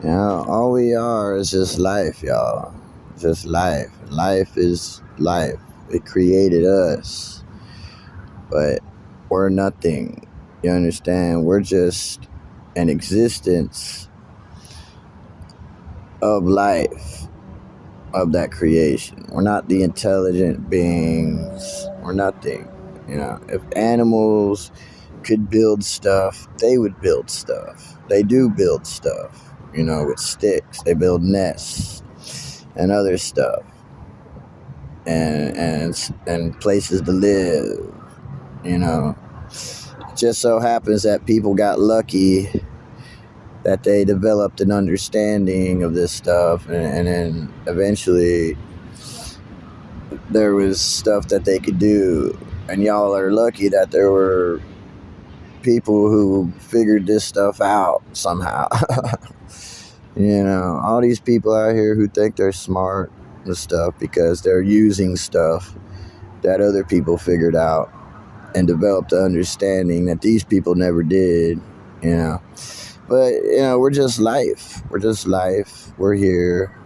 All we are is just life, y'all. Just life. Life is life. It created us, but we're nothing. You understand? We're just an existence of life, of that creation. We're not the intelligent beings. We're nothing. If animals could build stuff, they would build stuff. They do build stuff, with sticks. They build nests and other stuff, and places to live. You know, just so happens that people got lucky that they developed an understanding of this stuff, and then eventually there was stuff that they could do. And y'all are lucky that there were people who figured this stuff out somehow. All these people out here who think they're smart and stuff because they're using stuff that other people figured out and developed an understanding that these people never did. But we're just life. We're just life. We're here,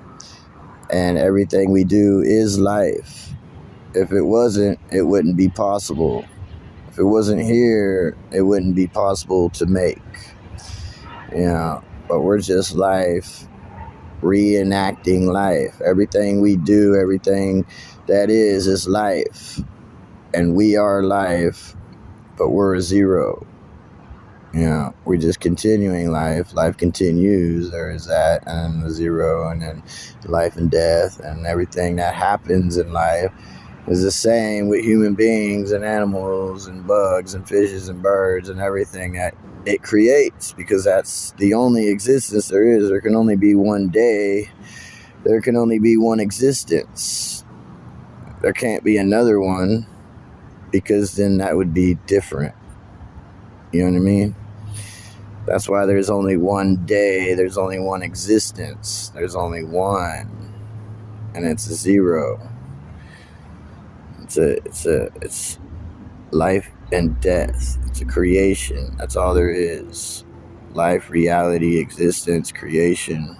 and everything we do is life. If it wasn't, it wouldn't be possible. If it wasn't here, it wouldn't be possible to make. But we're just life, reenacting life. Everything we do, everything that is life. And we are life, but we're a zero. We're just continuing life. Life continues. There is that, and the zero, and then life and death, and everything that happens in life is the same with human beings and animals and bugs and fishes and birds and everything that it creates, because that's the only existence there is. There can only be one day. There can only be one existence. There can't be another one, because then that would be different. You know what I mean? That's why there's only one day. There's only one existence. There's only one, and it's a zero. It's life and death. It's a creation. That's all there is. Life, reality, existence, creation.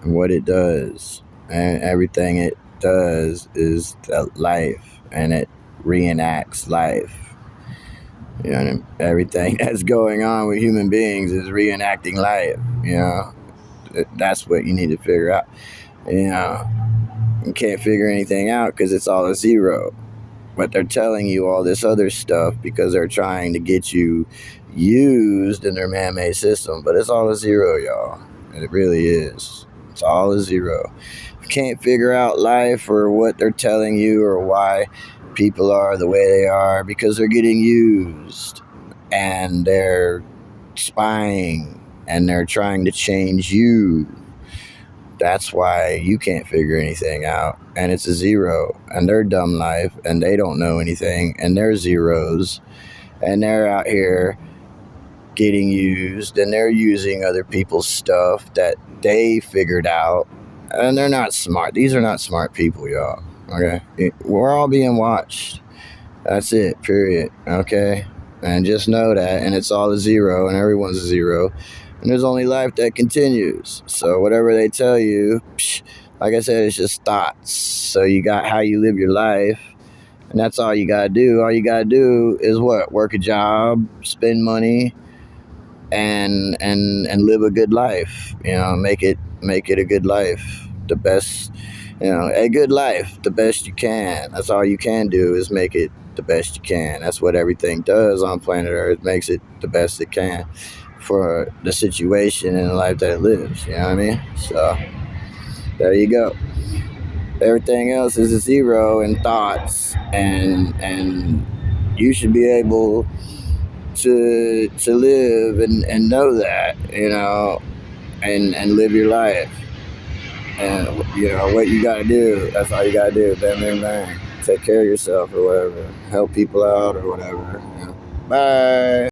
And what it does, and everything it does is life, and it reenacts life. Everything that's going on with human beings is reenacting life. That's what you need to figure out. You can't figure anything out because it's all a zero. But they're telling you all this other stuff because they're trying to get you used in their man-made system. But it's all a zero, y'all. And it really is. It's all a zero. You can't figure out life or what they're telling you or why people are the way they are, because they're getting used and they're spying and they're trying to change you. That's why you can't figure anything out, and it's a zero, and they're dumb life, and they don't know anything, and they're zeros, and they're out here getting used, and they're using other people's stuff that they figured out, and they're not smart. These are not smart people, y'all. Okay, we're all being watched. That's it. Period. Okay, and just know that, and it's all a zero, and everyone's a zero. And there's only life that continues. So whatever they tell you, like I said, it's just thoughts. So you got how you live your life, and that's all you gotta do. All you gotta do is what? Work a job, spend money, and live a good life. Make it a good life, the best. A good life, the best you can. That's all you can do is make it the best you can. That's what everything does on planet Earth. Makes it the best it can for the situation and the life that it lives. You know what I mean? So there you go. Everything else is a zero in thoughts, and you should be able to live and know that, and live your life. And what you gotta do, that's all you gotta do. Bang, bang, bang. Take care of yourself or whatever. Help people out or whatever. Bye.